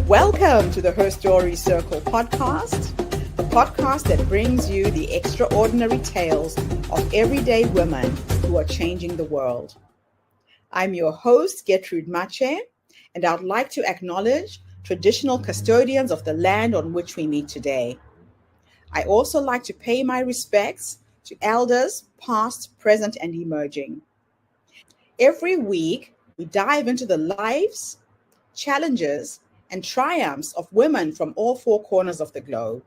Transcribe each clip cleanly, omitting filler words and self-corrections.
Welcome to the Her Story Circle podcast, the podcast that brings you the extraordinary tales of everyday women who are changing the world. I'm your host, Gertrude Mache, and I'd like to acknowledge traditional custodians of the land on which we meet today. I also like to pay my respects to elders, past, present, and emerging. Every week, we dive into the lives, challenges, and triumphs of women from all four corners of the globe.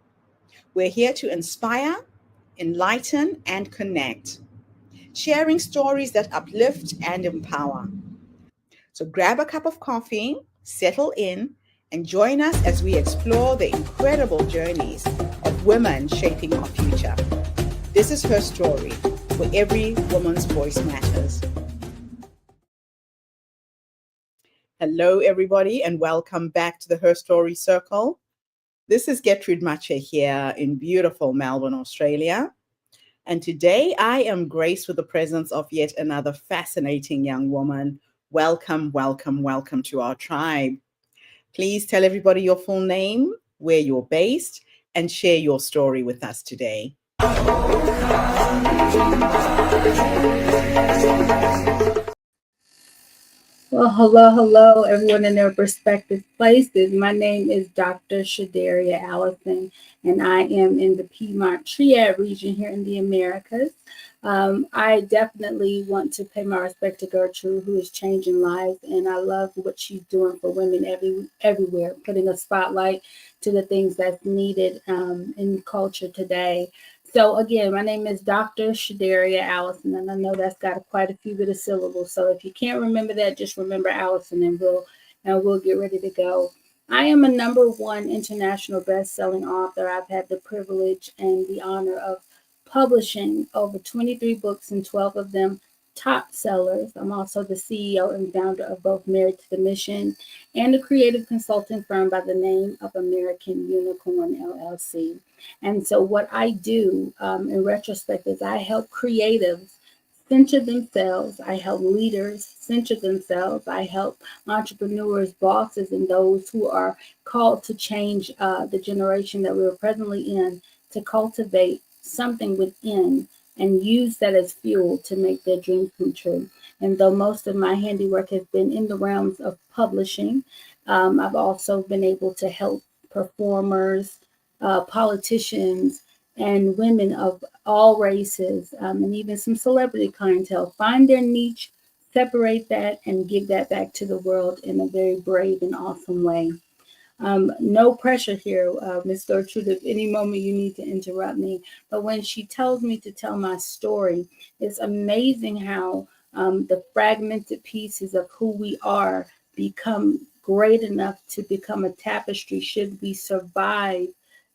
We're here to inspire, enlighten, and connect, sharing stories that uplift and empower. So grab a cup of coffee, settle in, and join us as we explore the incredible journeys of women shaping our future. This is Her Story, where every woman's voice matters. Hello, everybody, and welcome back to the Her Story Circle. This is Gertrude Mache here in beautiful Melbourne, Australia. And today I am graced with the presence of yet another fascinating young woman. Welcome, welcome, welcome to our tribe. Please tell everybody your full name, where you're based, and share your story with us today. Well, hello, everyone in their respective places. My name is Dr. Shadaria Allison, and I am in the Piedmont Triad region here in the Americas. I definitely want to pay my respect to Gertrude, who is changing lives, and I love what she's doing for women everywhere, putting a spotlight to the things that's needed in culture today. So again, my name is Dr. Shadaria Allison, and I know that's got quite a few bit of syllables. So if you can't remember that, just remember Allison, and we'll get ready to go. I am a #1 international best-selling author. I've had the privilege and the honor of publishing over 23 books, and 12 of them top sellers. I'm also the CEO and founder of both Married to the Mission and a creative consulting firm by the name of American Unicorn LLC. And so what I do in retrospect is I help creatives center themselves. I help leaders center themselves. I help entrepreneurs, bosses, and those who are called to change the generation that we're presently in to cultivate something within and use that as fuel to make their dreams come true. And though most of my handiwork has been in the realms of publishing, I've also been able to help performers, politicians, and women of all races, and even some celebrity clientele find their niche, separate that, and give that back to the world in a very brave and awesome way. No pressure here, Ms. Gertrude, if any moment you need to interrupt me. But when she tells me to tell my story, it's amazing how the fragmented pieces of who we are become great enough to become a tapestry should we survive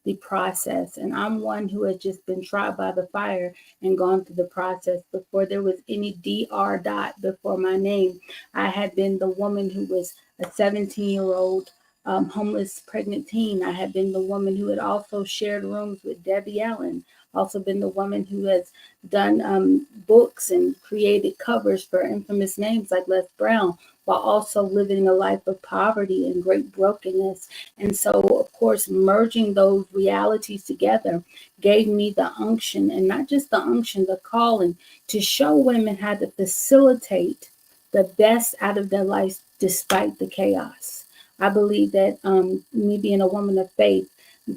the process. And I'm one who has just been tried by the fire and gone through the process. Before there was any DR dot before my name, I had been the woman who was a 17-year-old homeless pregnant teen. I had been the woman who had also shared rooms with Debbie Allen, also been the woman who has done books and created covers for infamous names like Les Brown, while also living a life of poverty and great brokenness. And so, of course, merging those realities together gave me the unction, and not just the unction, the calling to show women how to facilitate the best out of their lives despite the chaos. I believe that me being a woman of faith,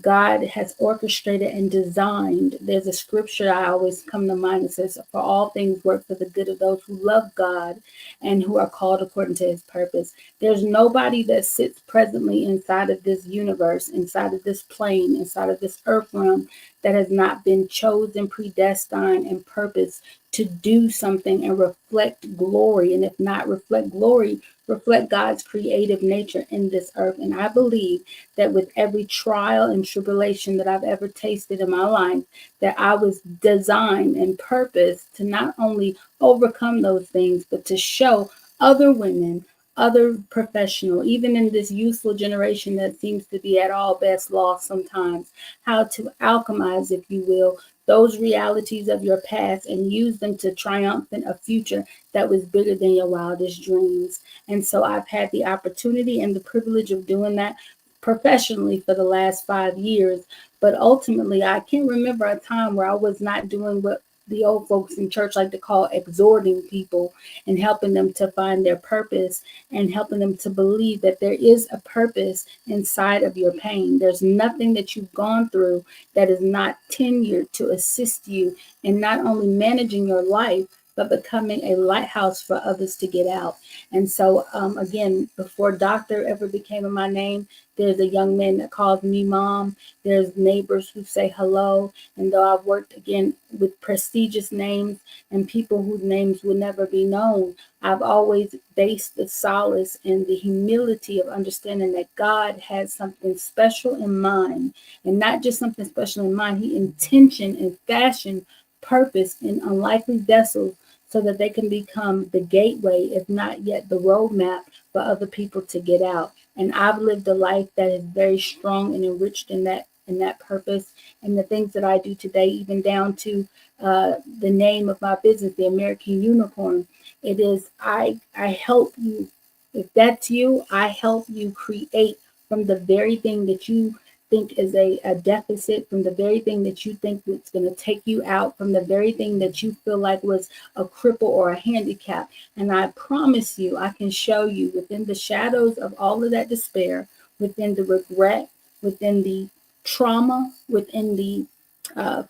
God has orchestrated and designed. There's a scripture I always come to mind that says, for all things work for the good of those who love God and who are called according to his purpose. There's nobody that sits presently inside of this universe, inside of this plane, inside of this earth realm that has not been chosen, predestined, and purposed to do something and reflect glory. And if not reflect glory, reflect God's creative nature in this earth. And I believe that with every trial and tribulation that I've ever tasted in my life, that I was designed and purposed to not only overcome those things, but to show other women, other professional, even in this youthful generation that seems to be at all best lost sometimes, how to alchemize, if you will, those realities of your past and use them to triumph in a future that was bigger than your wildest dreams. And so I've had the opportunity and the privilege of doing that professionally for the last 5 years. But ultimately, I can't remember a time where I was not doing what the old folks in church like to call exhorting people and helping them to find their purpose and helping them to believe that there is a purpose inside of your pain. There's nothing that you've gone through that is not tenured to assist you in not only managing your life, but becoming a lighthouse for others to get out. And so, again, before doctor ever became in my name, there's a young man that calls me mom. There's neighbors who say hello. And though I've worked again with prestigious names and people whose names will never be known, I've always based the solace and the humility of understanding that God had something special in mind, and not just something special in mind. He intentioned and fashioned purpose in unlikely vessels so that they can become the gateway, if not yet the roadmap for other people to get out. And I've lived a life that is very strong and enriched in that purpose, and the things that I do today, even down to the name of my business, the American Unicorn. It is I help you. If that's you, I help you create from the very thing that you think is a deficit, from the very thing that you think that's going to take you out, from the very thing that you feel like was a cripple or a handicap. And I promise you, I can show you within the shadows of all of that despair, within the regret, within the trauma, within the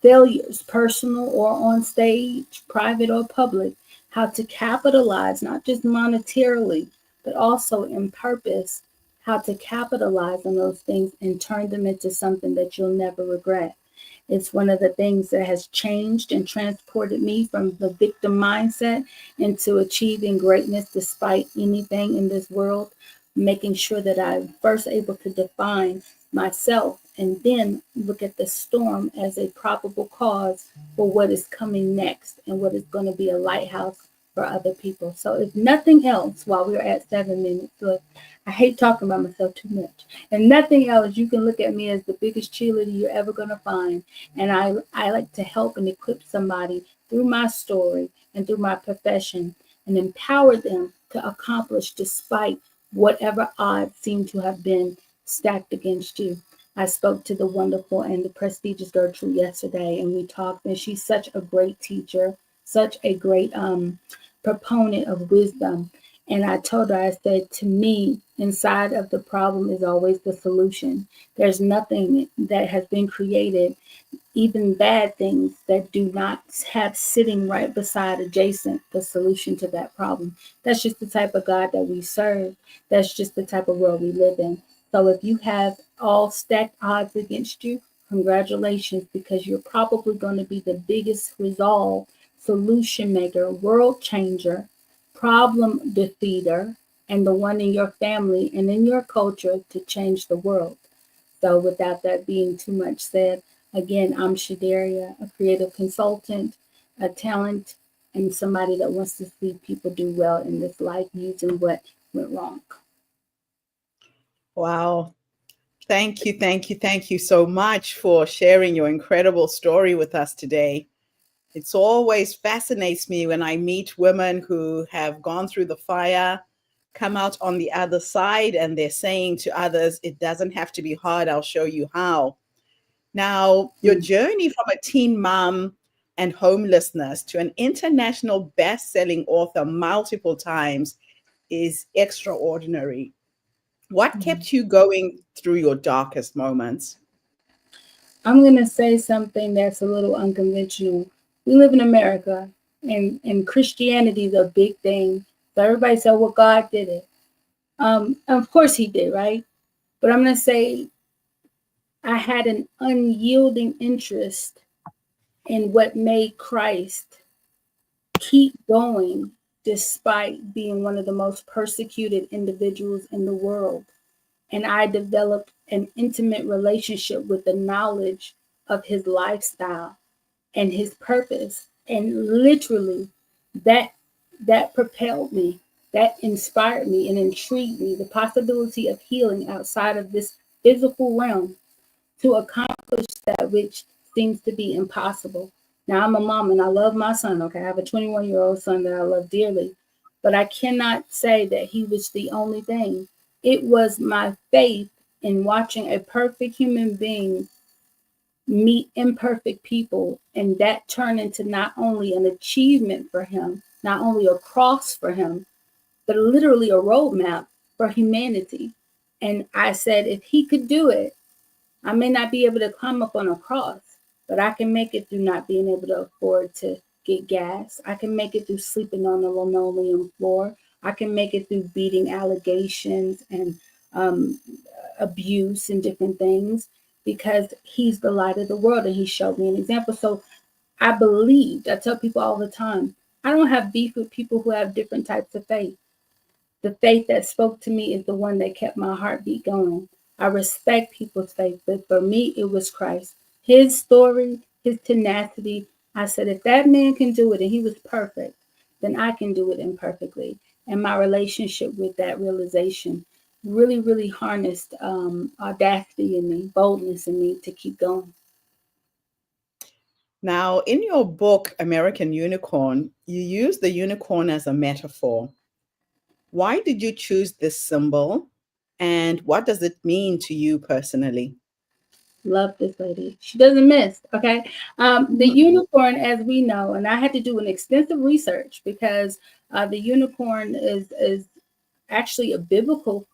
failures, personal or on stage, private or public, how to capitalize, not just monetarily, but also in purpose, how to capitalize on those things and turn them into something that you'll never regret. It's one of the things that has changed and transported me from the victim mindset into achieving greatness despite anything in this world, making sure that I'm first able to define myself and then look at the storm as a probable cause for what is coming next and what is going to be a lighthouse for other people. So if nothing else, while we're at 7 minutes, look, I hate talking about myself too much. And nothing else, you can look at me as the biggest cheerleader you're ever going to find. And I like to help and equip somebody through my story and through my profession and empower them to accomplish despite whatever odds seem to have been stacked against you. I spoke to the wonderful and the prestigious Gertrude yesterday, and we talked, and she's such a great teacher, such a great proponent of wisdom. And I told her, I said, to me, inside of the problem is always the solution. There's nothing that has been created, even bad things, that do not have sitting right beside adjacent the solution to that problem. That's just the type of God that we serve. That's just the type of world we live in. So if you have all stacked odds against you, congratulations, because you're probably going to be the biggest resolve, solution maker, world changer, problem defeater, and the one in your family and in your culture to change the world. So without that being too much said, again, I'm Shadaria, a creative consultant, a talent, and somebody that wants to see people do well in this life using what went wrong. Wow. Thank you so much for sharing your incredible story with us today. It's always fascinates me when I meet women who have gone through the fire, come out on the other side, and they're saying to others, it doesn't have to be hard, I'll show you how. Now, your journey from a teen mom and homelessness to an international best-selling author multiple times is extraordinary. What kept you going through your darkest moments? I'm going to say something that's a little unconventional. We live in America, and Christianity is a big thing. So everybody said, well, God did it. Of course he did, right? But I'm going to say I had an unyielding interest in what made Christ keep going despite being one of the most persecuted individuals in the world. And I developed an intimate relationship with the knowledge of his lifestyle and his purpose. And literally that propelled me, that inspired me and intrigued me, the possibility of healing outside of this physical realm to accomplish that which seems to be impossible. Now, I'm a mom and I love my son, okay? I have a 21-year-old son that I love dearly, but I cannot say that he was the only thing. It was my faith in watching a perfect human being meet imperfect people, and that turn into not only an achievement for him, not only a cross for him, but literally a roadmap for humanity. And I said, if he could do it, I may not be able to climb up on a cross, but I can make it through not being able to afford to get gas. I can make it through sleeping on the linoleum floor. I can make it through beating allegations and um, abuse and different things, because he's the light of the world and he showed me an example. So I tell people all the time, I don't have beef with people who have different types of faith. The faith that spoke to me is the one that kept my heartbeat going. I respect people's faith, but for me, it was Christ. His story, his tenacity. I said, if that man can do it and he was perfect, then I can do it imperfectly. And my relationship with that realization really, really harnessed audacity in me, boldness in me to keep going. Now, in your book, American Unicorn, you use the unicorn as a metaphor. Why did you choose this symbol? And what does it mean to you personally? Love this lady. She doesn't miss. Okay. The unicorn, as we know, and I had to do an extensive research because the unicorn is actually a biblical,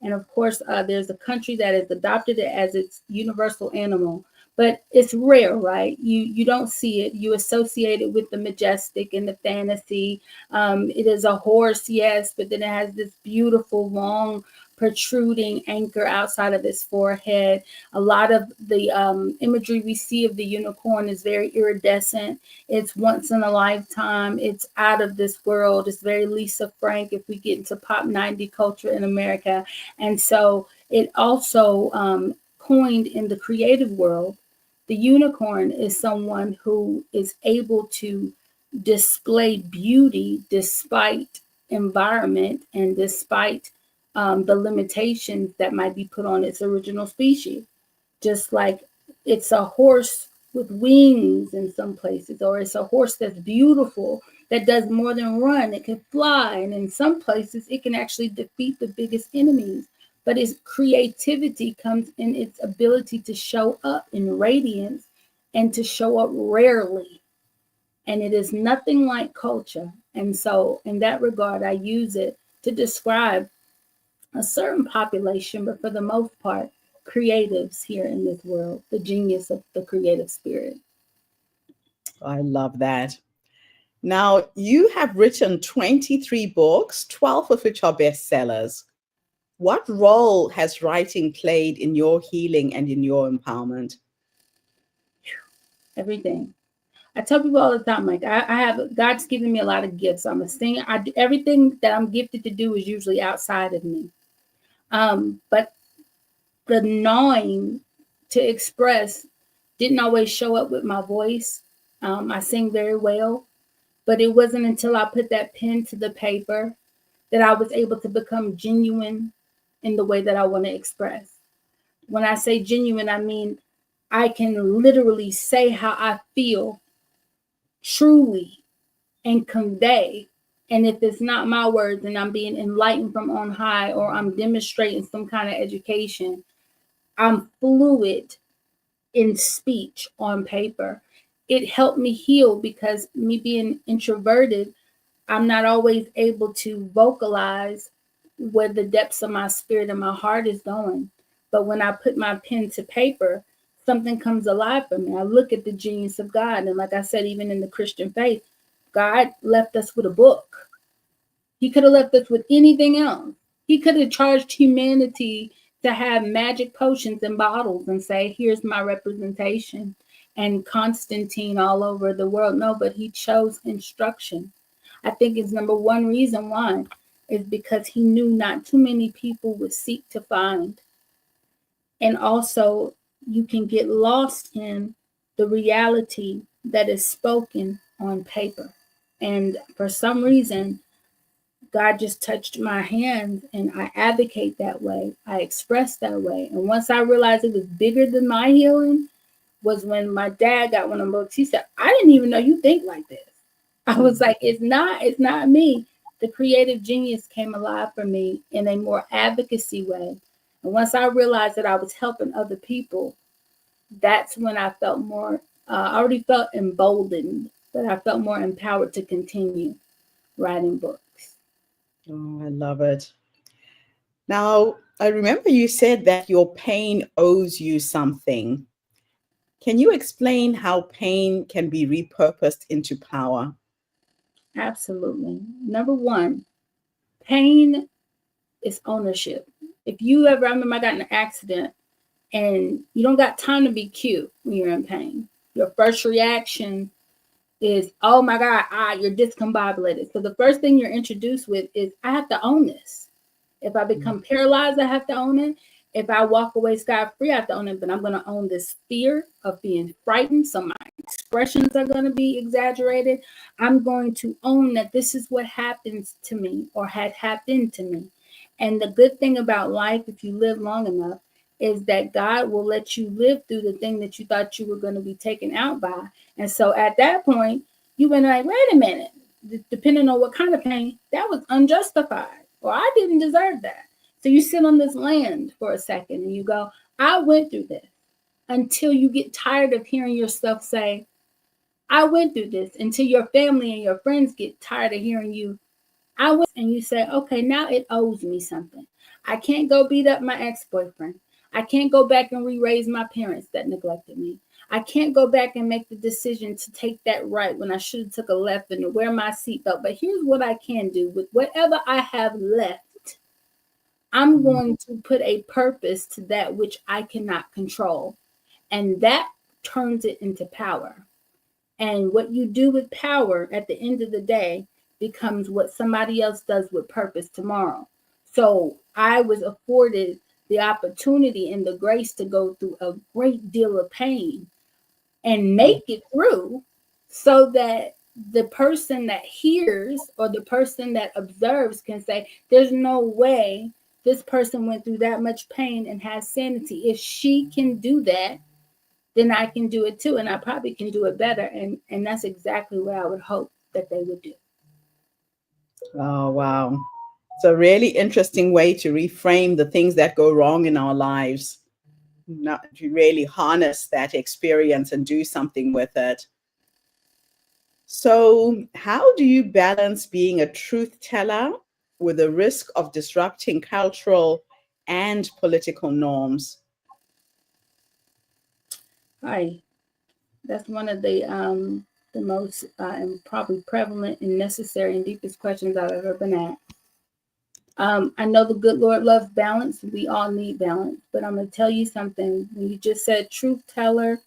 and of course, there's a country that has adopted it as its universal animal, but it's rare, right? You don't see it. You associate it with the majestic and the fantasy. It is a horse, yes, but then it has this beautiful long protruding anchor outside of its forehead. A lot of the imagery we see of the unicorn is very iridescent. It's once in a lifetime. It's out of this world. It's very Lisa Frank if we get into pop 90 culture in America. And so it also coined in the creative world, the unicorn is someone who is able to display beauty despite environment and despite the limitations that might be put on its original species. Just like it's a horse with wings in some places, or it's a horse that's beautiful that does more than run, it can fly, and in some places it can actually defeat the biggest enemies. But its creativity comes in its ability to show up in radiance and to show up rarely. And it is nothing like culture. And so, in that regard, I use it to describe a certain population, but for the most part, creatives here in this world, the genius of the creative spirit. I love that. Now, you have written 23 books, 12 of which are bestsellers. What role has writing played in your healing and in your empowerment? Everything. I tell people all the time, like I have God's given me a lot of gifts. I'm a singer. I do everything that I'm gifted to do is usually outside of me. But the gnawing to express didn't always show up with my voice. I sing very well, but it wasn't until I put that pen to the paper that I was able to become genuine in the way that I want to express. When I say genuine, I mean I can literally say how I feel truly and convey. And if it's not my words and I'm being enlightened from on high or I'm demonstrating some kind of education, I'm fluid in speech on paper. It helped me heal because me being introverted, I'm not always able to vocalize where the depths of my spirit and my heart is going. But when I put my pen to paper, something comes alive for me. I look at the genius of God. And like I said, even in the Christian faith, God left us with a book. He could have left us with anything else. He could have charged humanity to have magic potions and bottles and say, here's my representation, and Constantine all over the world. No, but he chose instruction. I think his number one reason why is because he knew not too many people would seek to find. And also, you can get lost in the reality that is spoken on paper. And for some reason, God just touched my hands and I advocate that way. I express that way. And once I realized it was bigger than my healing, was when my dad got one of the books. He said, I didn't even know you think like this. I was like, it's not me. The creative genius came alive for me in a more advocacy way. And once I realized that I was helping other people, that's when I felt more, I already felt emboldened, but I felt more empowered to continue writing books. Oh, I love it. Now, I remember you said that your pain owes you something. Can you explain how pain can be repurposed into power? Absolutely. Number one, pain is ownership. If you ever, I remember I got in an accident and you don't got time to be cute when you're in pain. Your first reaction is, oh my God, you're discombobulated. So the first thing you're introduced with is, I have to own this. If I become paralyzed, I have to own it. If I walk away scot free, I have to own it. But I'm going to own this fear of being frightened. So my expressions are going to be exaggerated. I'm going to own that this is what happens to me or had happened to me. And the good thing about life, if you live long enough, is that God will let you live through the thing that you thought you were going to be taken out by. And so at that point, you went like, wait a minute, depending on what kind of pain, that was unjustified. Or I didn't deserve that. So you sit on this land for a second and you go, I went through this, until you get tired of hearing yourself say, I went through this, until your family and your friends get tired of hearing you, I went, and you say, okay, now it owes me something. I can't go beat up my ex-boyfriend. I can't go back and re-raise my parents that neglected me. I can't go back and make the decision to take that right when I should have took a left and to wear my seatbelt. But here's what I can do with whatever I have left. I'm going to put a purpose to that which I cannot control. And that turns it into power. And what you do with power at the end of the day becomes what somebody else does with purpose tomorrow. So I was afforded the opportunity and the grace to go through a great deal of pain and make it through, so that the person that hears or the person that observes can say, there's no way this person went through that much pain and has sanity. If she can do that, then I can do it too. And I probably can do it better. And that's exactly what I would hope that they would do. Oh, wow. It's a really interesting way to reframe the things that go wrong in our lives. Not to really harness that experience and do something with it. So, how do you balance being a truth teller with the risk of disrupting cultural and political norms? Hi. That's one of the most and probably prevalent and necessary and deepest questions I've ever been asked. I know the good Lord loves balance. We all need balance. But I'm going to tell you something. When you just said truth teller,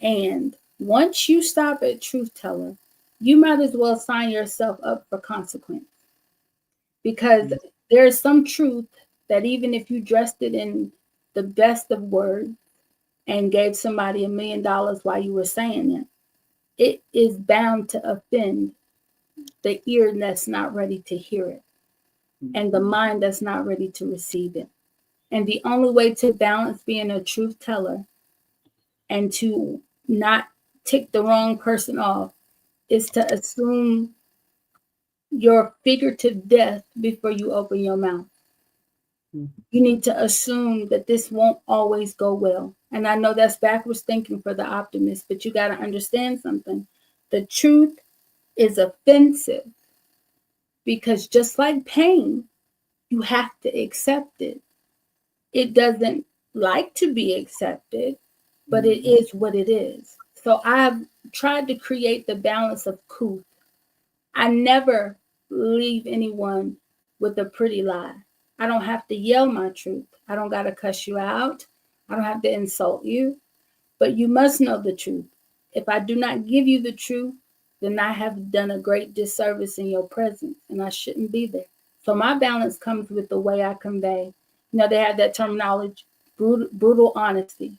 and once you stop at truth teller, you might as well sign yourself up for consequence. Because there's some truth that even if you dressed it in the best of words and gave somebody $1,000,000 while you were saying it, it is bound to offend the ear that's not ready to hear it and the mind that's not ready to receive it. And the only way to balance being a truth teller and to not tick the wrong person off is to assume your figurative death before you open your mouth. You need to assume that this won't always go well. And I know that's backwards thinking for the optimist, but you got to understand something. The truth is offensive because just like pain, you have to accept it. It doesn't like to be accepted, but it is what it is. So I've tried to create the balance of truth. I never leave anyone with a pretty lie. I don't have to yell my truth. I don't got to cuss you out. I don't have to insult you. But you must know the truth. If I do not give you the truth, then I have done a great disservice in your presence and I shouldn't be there. So my balance comes with the way I convey. You know, they have that terminology, brutal honesty.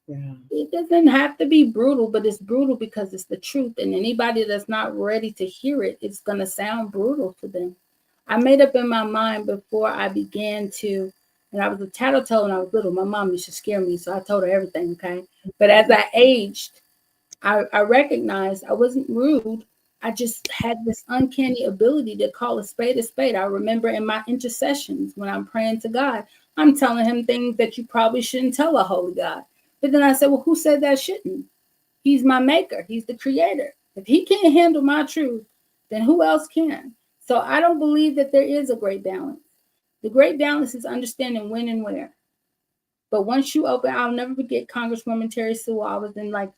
Yeah. It doesn't have to be brutal, but it's brutal because it's the truth. And anybody that's not ready to hear it, it's going to sound brutal to them. I made up in my mind before I began to, and I was a tattletale when I was little. My mom used to scare me, so I told her everything, okay? But as I aged, I recognized I wasn't rude. I just had this uncanny ability to call a spade a spade. I remember in my intercessions when I'm praying to God, I'm telling him things that you probably shouldn't tell a holy God. But then I said, well, who said that shouldn't? He's my maker. He's the creator. If he can't handle my truth, then who else can? So I don't believe that there is a great balance. The great balance is understanding when and where. But once you open, I'll never forget Congresswoman Terry Sewell. I was in like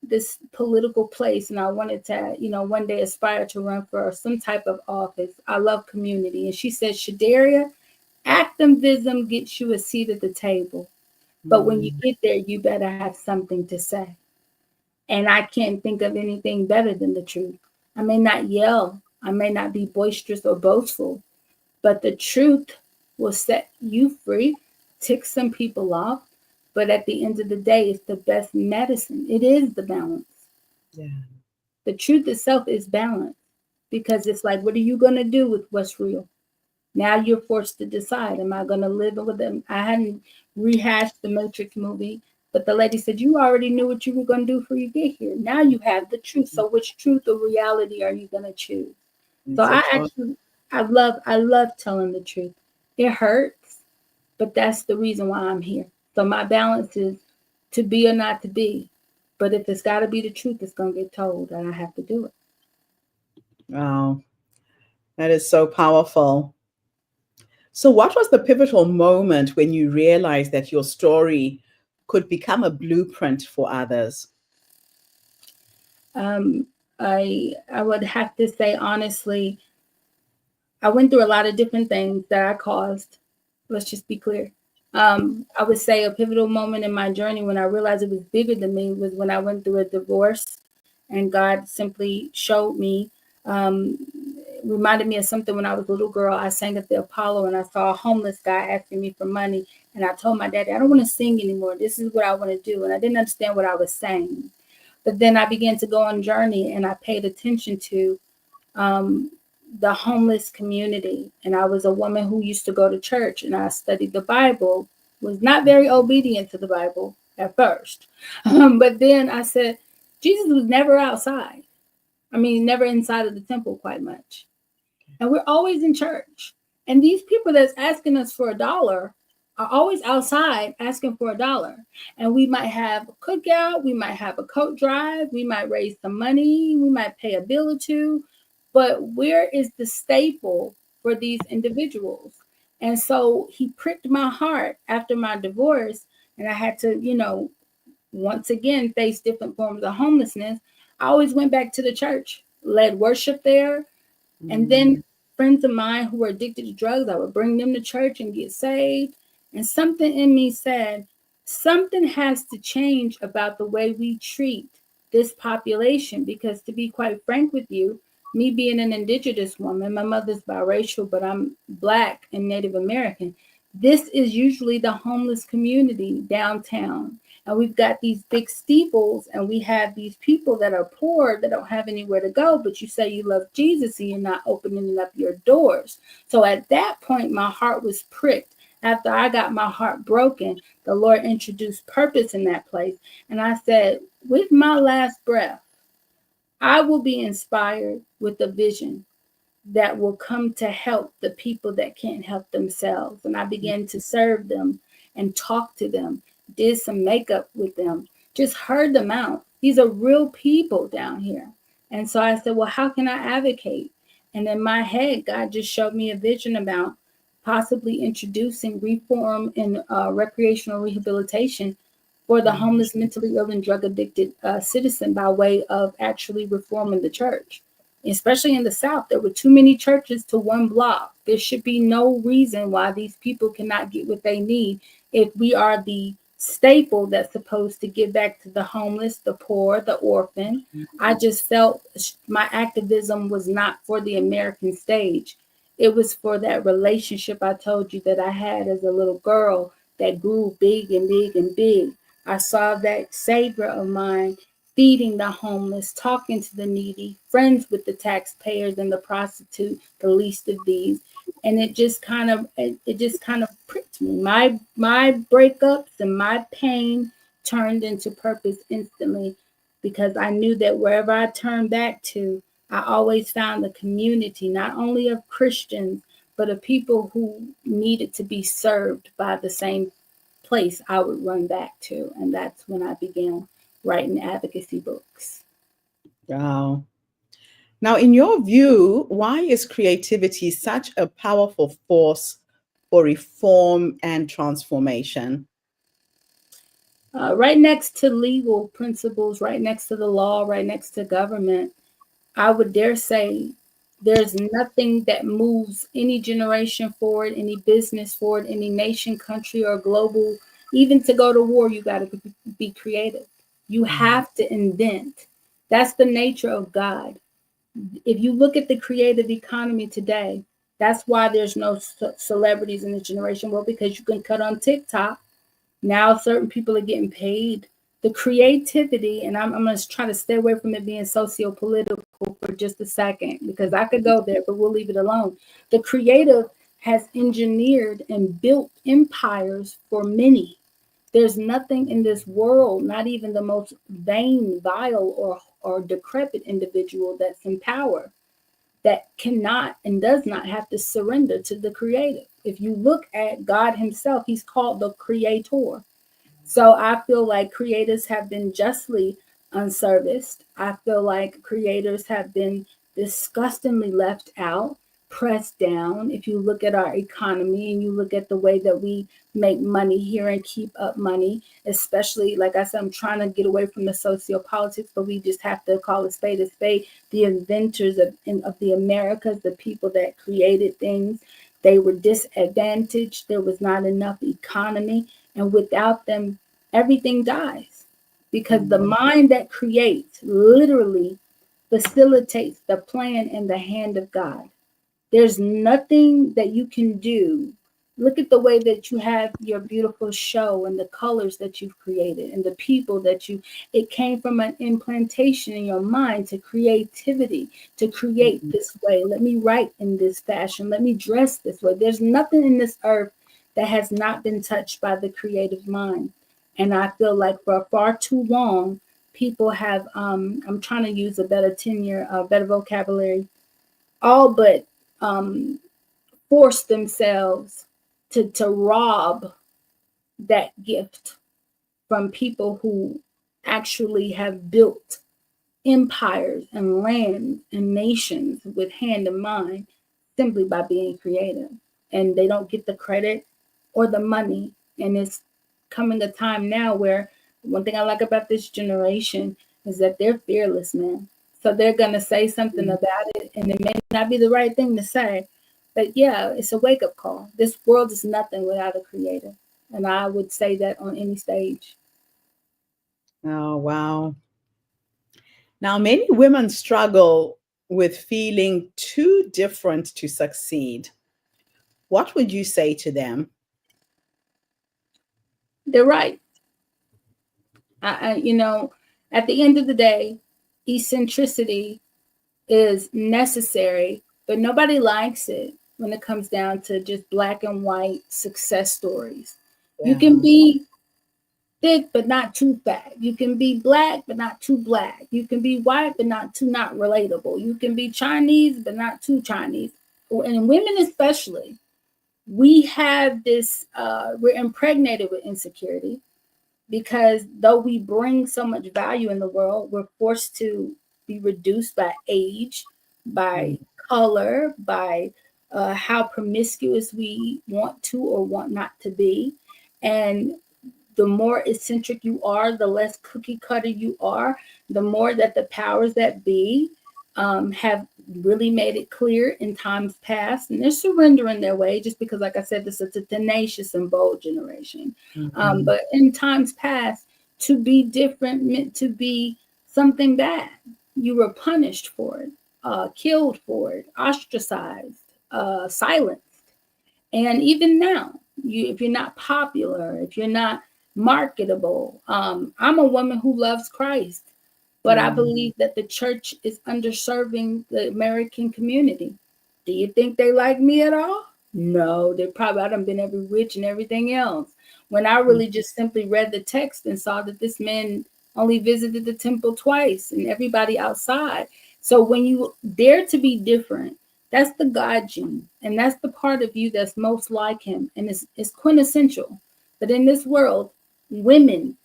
this political place and I wanted to, one day aspire to run for some type of office. I love community. And she said, Shadaria, activism gets you a seat at the table. But when you Mm, get there, you better have something to say. And I can't think of anything better than the truth. I may not yell, I may not be boisterous or boastful, but the truth will set you free, tick some people off. But at the end of the day, it's the best medicine. It is the balance. yeah, The truth itself is balance because it's like, what are you going to do with what's real? Now you're forced to decide, am I going to live with them? I hadn't rehashed the Matrix movie, but the lady said, you already knew what you were going to do before you get here. Now you have the truth. So which truth or reality are you going to choose? So it's a choice. I love telling the truth. It hurts, but that's the reason why I'm here. So my balance is to be or not to be. But if it's got to be the truth, it's going to get told, and I have to do it. Wow, that is so powerful. So, what was the pivotal moment when you realized that your story could become a blueprint for others? Um, I would have to say honestly, I went through a lot of different things that I caused. Let's just be clear. I would say a pivotal moment in my journey when I realized it was bigger than me was when I went through a divorce, and God simply showed me. Um, Reminded me of something when I was a little girl. I sang at the Apollo and I saw a homeless guy asking me for money. And I told my daddy, I don't want to sing anymore. This is what I want to do. And I didn't understand what I was saying. But then I began to go on journey and I paid attention to um, the homeless community. And I was a woman who used to go to church and I studied the Bible, was not very obedient to the Bible at first. But then I said, Jesus was never outside. I mean, never inside of the temple quite much. And we're always in church. And these people that's asking us for $1 are always outside asking for $1. And we might have a cookout, we might have a coat drive, we might raise some money, we might pay a bill or two. But where is the staple for these individuals? And so he pricked my heart after my divorce, and I had to, once again face different forms of homelessness. I always went back to the church, led worship there, and then Mm, friends of mine who were addicted to drugs, I would bring them to church and get saved. And something in me said, something has to change about the way we treat this population. Because to be quite frank with you, me being an indigenous woman, my mother's biracial, but I'm Black and Native American. This is usually the homeless community downtown. And we've got these big steeples, and we have these people that are poor that don't have anywhere to go. But you say you love Jesus and you're not opening up your doors. So at that point, my heart was pricked. After I got my heart broken, the Lord introduced purpose in that place. And I said, with my last breath, I will be inspired with a vision that will come to help the people that can't help themselves. And I began to serve them and talk to them, did some makeup with them, just heard them out. These are real people down here. And so I said, well, how can I advocate? And in my head, God just showed me a vision about possibly introducing reform and recreational rehabilitation for the mm, homeless, mentally ill, and drug addicted citizen by way of actually reforming the church. Especially in the South, there were too many churches to one block. There should be no reason why these people cannot get what they need if we are the staple that's supposed to give back to the homeless, the poor, the orphan. I just felt my activism was not for the American stage. It was for that relationship I told you that I had as a little girl that grew big and big and big. I saw that savior of mine feeding the homeless, talking to the needy, friends with the taxpayers and the prostitute, the least of these. And it just kind of pricked me. My breakups and my pain turned into purpose instantly because I knew that wherever I turned back to, I always found a community, not only of Christians, but of people who needed to be served by the same place I would run back to. And that's when I began writing advocacy books. Wow. Now, in your view, why is creativity such a powerful force for reform and transformation? Right next to legal principles, right next to the law, right next to government, I would dare say there's nothing that moves any generation forward, any business forward, any nation, country, or global. Even to go to war, you got to be creative. You have to invent. That's the nature of God. If you look at the creative economy today, that's why there's no celebrities in this generation. Well, because you can cut on TikTok. Now certain people are getting paid. The creativity, and I'm going to try to stay away from it being socio-political for just a second, because I could go there, but we'll leave it alone. The creative has engineered and built empires for many. There's nothing in this world, not even the most vain, vile, or decrepit individual that's in power, that cannot and does not have to surrender to the creative. If you look at God himself, he's called the creator. So I feel like creators have been justly unserviced. I feel like creators have been disgustingly left out, pressed down. If you look at our economy and you look at the way that we make money here and keep up money, especially, like I said, I'm trying to get away from the sociopolitics, but we just have to call a spade a spade. The inventors of the Americas, the people that created things, they were disadvantaged. There was not enough economy. And without them, everything dies, because the mind that creates literally facilitates the plan and the hand of God. There's nothing that you can do. Look at the way that you have your beautiful show and the colors that you've created and the people that it came from an implantation in your mind to creativity, to create this way. Let me write in this fashion. Let me dress this way. There's nothing in this earth that has not been touched by the creative mind. And I feel like for far too long, people have, I'm trying to use a better tenure, better vocabulary, all but force themselves to rob that gift from people who actually have built empires and lands and nations with hand in mind, simply by being creative. And they don't get the credit or the money. And it's coming a time now where one thing I like about this generation is that they're fearless, man. So they're going to say something about it, and it may not be the right thing to say. But yeah, it's a wake up call. This world is nothing without a creator. And I would say that on any stage. Oh, wow. Now, many women struggle with feeling too different to succeed. What would you say to them? They're right. At the end of the day, eccentricity is necessary, but nobody likes it when it comes down to just black and white success stories. You can Yeah. be thick, but not too fat. You can be black, but not too black. You can be white, but not too not relatable. You can be Chinese, but not too Chinese. And women especially, we have this, we're impregnated with insecurity, because though we bring so much value in the world, we're forced to be reduced by age, by color, by how promiscuous we want to or want not to be. And the more eccentric you are, the less cookie cutter you are, the more that the powers that be have really made it clear in times past, and they're surrendering their way, just because, like I said, this is a tenacious and bold generation. But in times past, to be different meant to be something bad. You were punished for it, killed for it, ostracized, silenced. And even now, if you're not popular, if you're not marketable, I'm a woman who loves Christ, but I believe that the church is underserving the American community. Do you think they like me at all? No, they probably, I done been every rich and everything else. When I really just simply read the text and saw that this man only visited the temple twice and everybody outside. So when you dare to be different, That's the God gene. And that's the part of you that's most like him. And it's quintessential. But in this world, women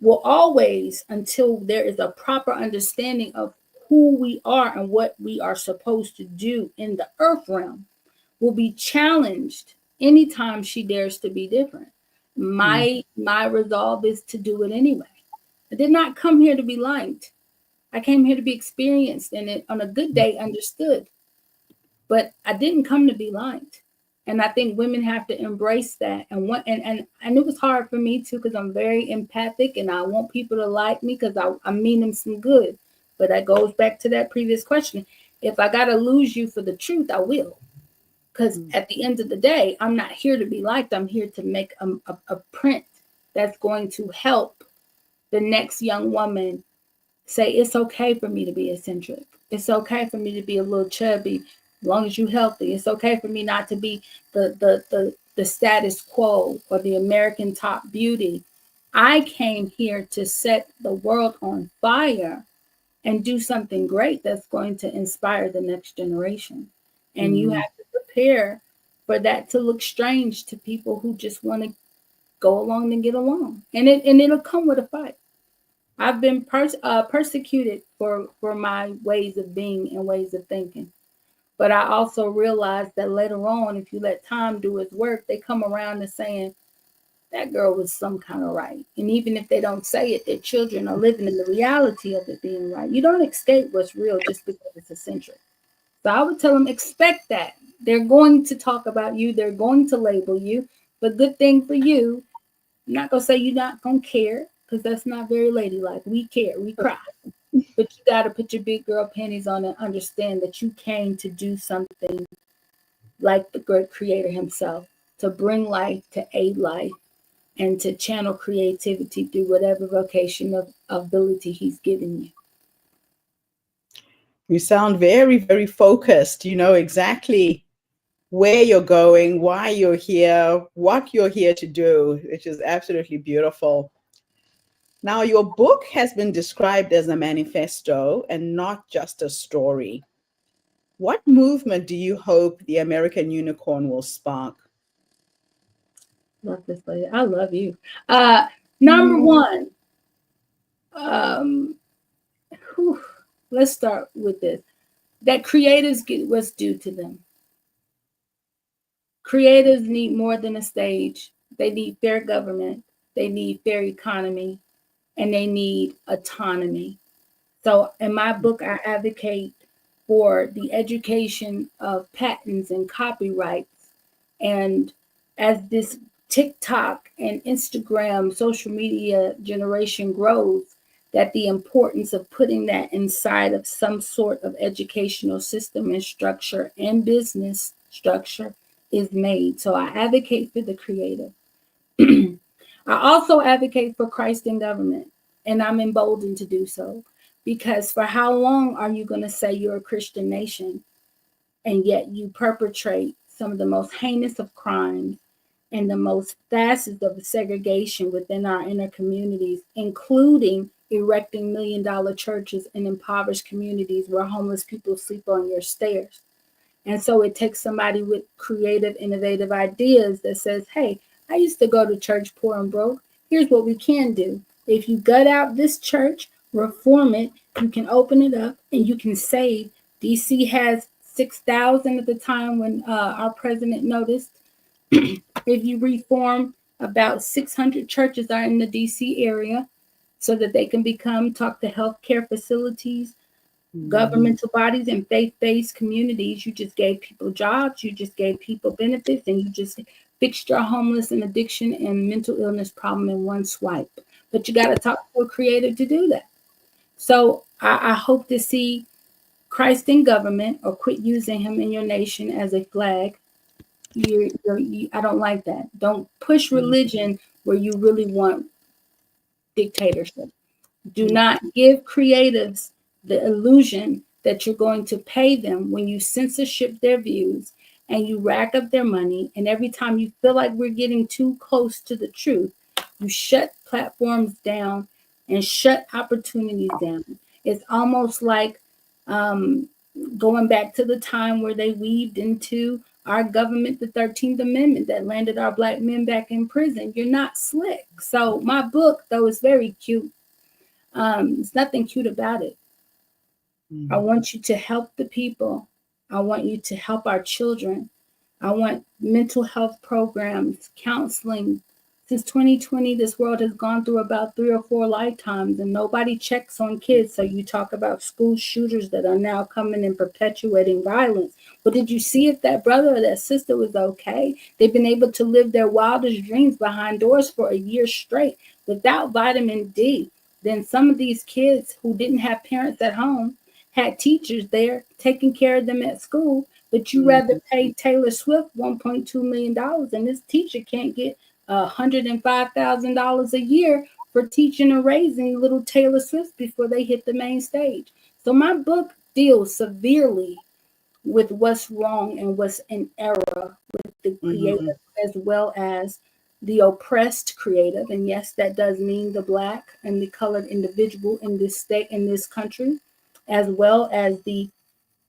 will always, until there is a proper understanding of who we are and what we are supposed to do in the earth realm, will be challenged anytime she dares to be different. My resolve is to do it anyway. I did not come here to be liked. I came here to be experienced and it on a good day understood. But I didn't come to be liked. And I think women have to embrace that. And it was hard for me too, because I'm very empathic and I want people to like me because I mean them some good. But that goes back to that previous question. If I gotta lose you for the truth, I will. Because at the end of the day, I'm not here to be liked. I'm here to make a print that's going to help the next young woman say it's okay for me to be eccentric. It's okay for me to be a little chubby, as long as you're healthy. It's okay for me not to be the status quo or the American top beauty. I came here to set the world on fire and do something great that's going to inspire the next generation. And you have to prepare for that to look strange to people who just want to go along and get along. And it'll come with a fight. I've been persecuted for my ways of being and ways of thinking. But I also realized that later on, if you let time do its work, they come around to saying that girl was some kind of right. And even if they don't say it, their children are living in the reality of it being right. You don't escape what's real just because it's eccentric. So I would tell them, expect that. They're going to talk about you. They're going to label you. But good thing for you, I'm not going to say you're not going to care because that's not very ladylike. We care. We cry. But you got to put your big girl panties on and understand that you came to do something like the great creator himself, to bring life, to aid life, and to channel creativity through whatever vocation of ability he's given you. You sound very, very focused. You know exactly where you're going, why you're here, what you're here to do, which is absolutely beautiful. Now, your book has been described as a manifesto and not just a story. What movement do you hope the American Unicorn will spark? Love this lady. I love you. Number one, um, whew, let's start with this. That creatives get what's due to them. Creatives need more than a stage. They need fair government. They need fair economy, and they need autonomy. So in my book, I advocate for the education of patents and copyrights. And as this TikTok and Instagram social media generation grows, that the importance of putting that inside of some sort of educational system and structure and business structure is made. So I advocate for the creative. I also advocate for Christ in government, and I'm emboldened to do so because for how long are you going to say you're a Christian nation and yet you perpetrate some of the most heinous of crimes and the most facets of segregation within our inner communities, including erecting $1 million churches in impoverished communities where homeless people sleep on your stairs? And so it takes somebody with creative, innovative ideas that says, hey, I used to go to church poor and broke. Here's what we can do. If you gut out this church, reform it, you can open it up and you can save. DC has 6,000 at the time when our president noticed. If you reform, about 600 churches are in the DC area so that they can talk to healthcare facilities, governmental bodies, and faith-based communities. You just gave people jobs, you just gave people benefits, and you just fixed your homeless and addiction and mental illness problem in one swipe. But you got to talk to a creative to do that. So I hope to see Christ in government, or quit using him in your nation as a flag. I don't like that. Don't push religion where you really want dictatorship. Do not give creatives the illusion that you're going to pay them when you censorship their views and you rack up their money. And every time you feel like we're getting too close to the truth, you shut platforms down and shut opportunities down. It's almost like going back to the time where they weaved into our government the 13th Amendment that landed our black men back in prison. You're not slick. So my book, though, is very cute. There's nothing cute about it. I want you to help the people. I want you to help our children. I want mental health programs, counseling. Since 2020, this world has gone through about 3 or 4 lifetimes, and nobody checks on kids. So you talk about school shooters that are now coming and perpetuating violence. But did you see if that brother or that sister was okay? They've been able to live their wildest dreams behind doors for a year straight without vitamin D. Then some of these kids who didn't have parents at home had teachers there taking care of them at school, but you rather pay Taylor Swift $1.2 million, and this teacher can't get $105,000 a year for teaching or raising little Taylor Swift before they hit the main stage. So my book deals severely with what's wrong and what's in error with the creative, as well as the oppressed creative. And yes, that does mean the Black and the colored individual in this state, in this country, as well as the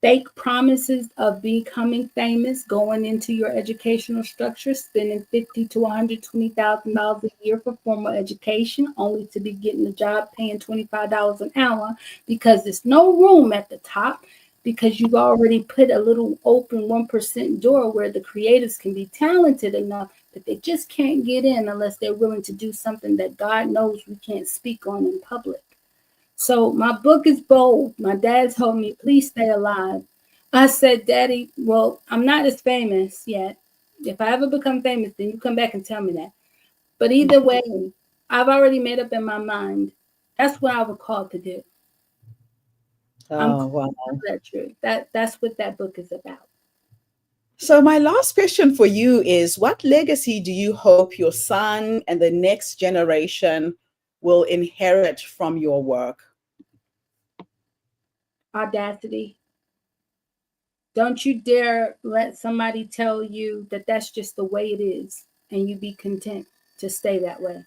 fake promises of becoming famous, going into your educational structure, spending $50,000 to $120,000 a year for formal education, only to be getting a job paying $25 an hour because there's no room at the top, because you've already put a little open 1% door where the creatives can be talented enough, but they just can't get in unless they're willing to do something that God knows we can't speak on in public. So my book is bold. My dad told me, please stay alive. I said, Daddy, well, I'm not as famous yet. If I ever become famous, then you come back and tell me that. But either way, I've already made up in my mind. That's what I was called to do. I'm wow. that truth. That's what that book is about. So my last question for you is, what legacy do you hope your son and the next generation will inherit from your work? Audacity. Don't you dare let somebody tell you that that's just the way it is and you be content to stay that way.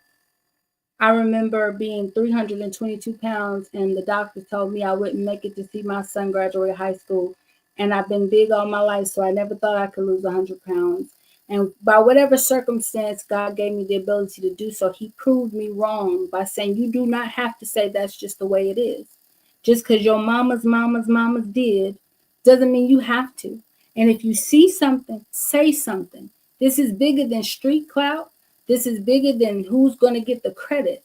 I remember being 322 pounds and the doctor told me I wouldn't make it to see my son graduate high school. And I've been big all my life, so I never thought I could lose 100 pounds. And by whatever circumstance, God gave me the ability to do so. He proved me wrong by saying, you do not have to say that's just the way it is. Just because your mama's did doesn't mean you have to. And if you see something, say something. This is bigger than street clout. This is bigger than who's going to get the credit.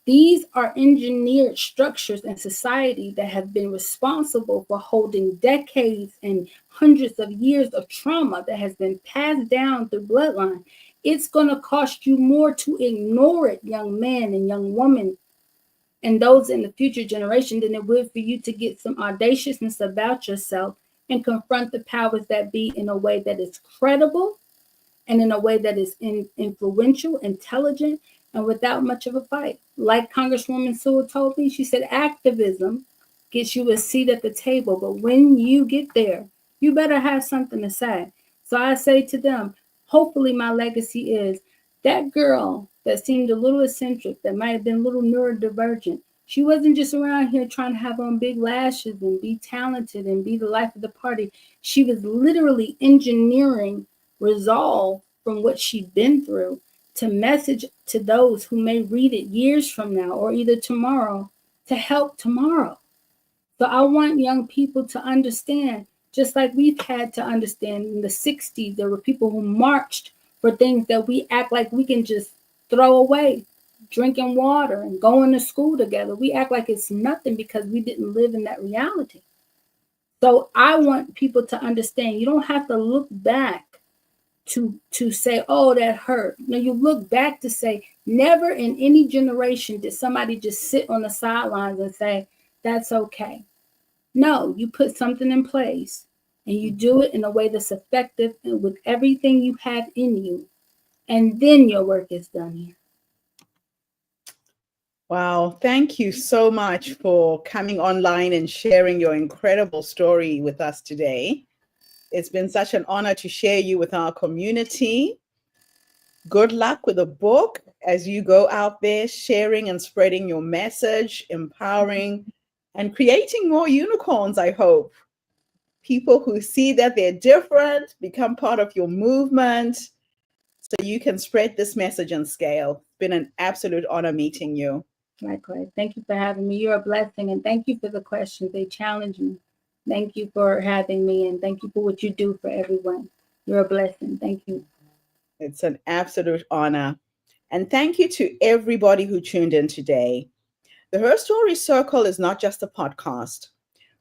These are engineered structures in society that have been responsible for holding decades and hundreds of years of trauma that has been passed down through bloodline. It's going to cost you more to ignore it, young man and young woman, and those in the future generation, than it would for you to get some audaciousness about yourself and confront the powers that be in a way that is credible and in a way that is influential, intelligent, and without much of a fight. Like Congresswoman Sewell told me, she said, activism gets you a seat at the table, but when you get there, you better have something to say. So I say to them, hopefully my legacy is that girl that seemed a little eccentric, that might have been a little neurodivergent. She wasn't just around here trying to have on big lashes and be talented and be the life of the party. She was literally engineering resolve from what she'd been through to message to those who may read it years from now or either tomorrow to help tomorrow. So I want young people to understand, just like we've had to understand in the 60s, there were people who marched for things that we act like we can just throw away, drinking water and going to school together. We act like it's nothing because we didn't live in that reality. So I want people to understand you don't have to look back to say, oh, that hurt. No, you look back to say, never in any generation did somebody just sit on the sidelines and say, that's okay. No, you put something in place and you do it in a way that's effective and with everything you have in you. And then your work is done here. Wow. Thank you so much for coming online and sharing your incredible story with us today. It's been such an honor to share you with our community. Good luck with the book as you go out there sharing and spreading your message, empowering and creating more unicorns, I hope. People who see that they're different become part of your movement so you can spread this message and scale. It's been an absolute honor meeting you. Likewise. Thank you for having me. You're a blessing, and thank you for the questions. They challenge me. Thank you for having me, and thank you for what you do for everyone. You're a blessing. Thank you. It's an absolute honor. And thank you to everybody who tuned in today. The Her Story Circle is not just a podcast.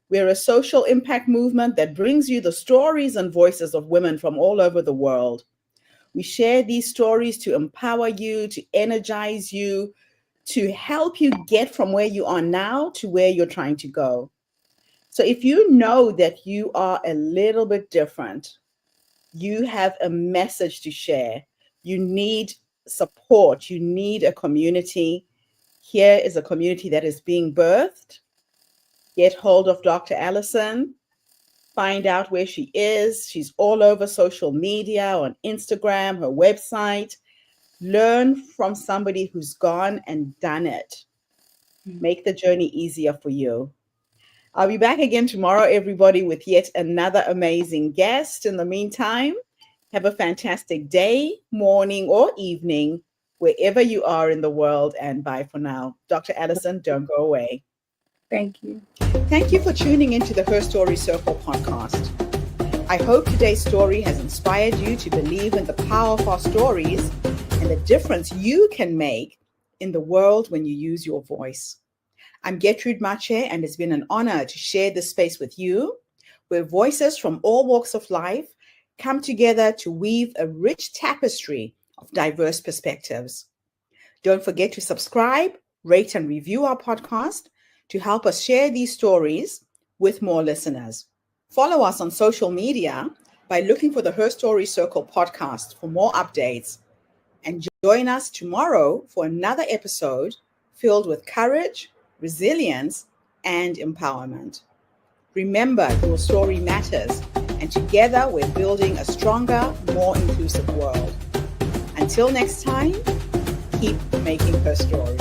We're a social impact movement that brings you the stories and voices of women from all over the world. We share these stories to empower you, to energize you, to help you get from where you are now to where you're trying to go. So if you know that you are a little bit different, you have a message to share, you need support, you need a community, here is a community that is being birthed. Get hold of Dr. Allison, find out where she is. She's all over social media, on Instagram, her website. Learn from somebody who's gone and done it. Make the journey easier for you. I'll be back again tomorrow, everybody, with yet another amazing guest. In the meantime, have a fantastic day, morning, or evening, wherever you are in the world, and bye for now. Dr. Allison, don't go away. Thank you. Thank you for tuning into the Her Story Circle podcast. I hope today's story has inspired you to believe in the power of our stories and the difference you can make in the world when you use your voice. I'm Gertrude Mache, and it's been an honor to share this space with you, where voices from all walks of life come together to weave a rich tapestry of diverse perspectives. Don't forget to subscribe, rate, and review our podcast to help us share these stories with more listeners. Follow us on social media by looking for the Her Story Circle podcast for more updates. And join us tomorrow for another episode filled with courage, resilience, and empowerment. Remember, your story matters, and together we're building a stronger, more inclusive world. Until next time, keep making her story.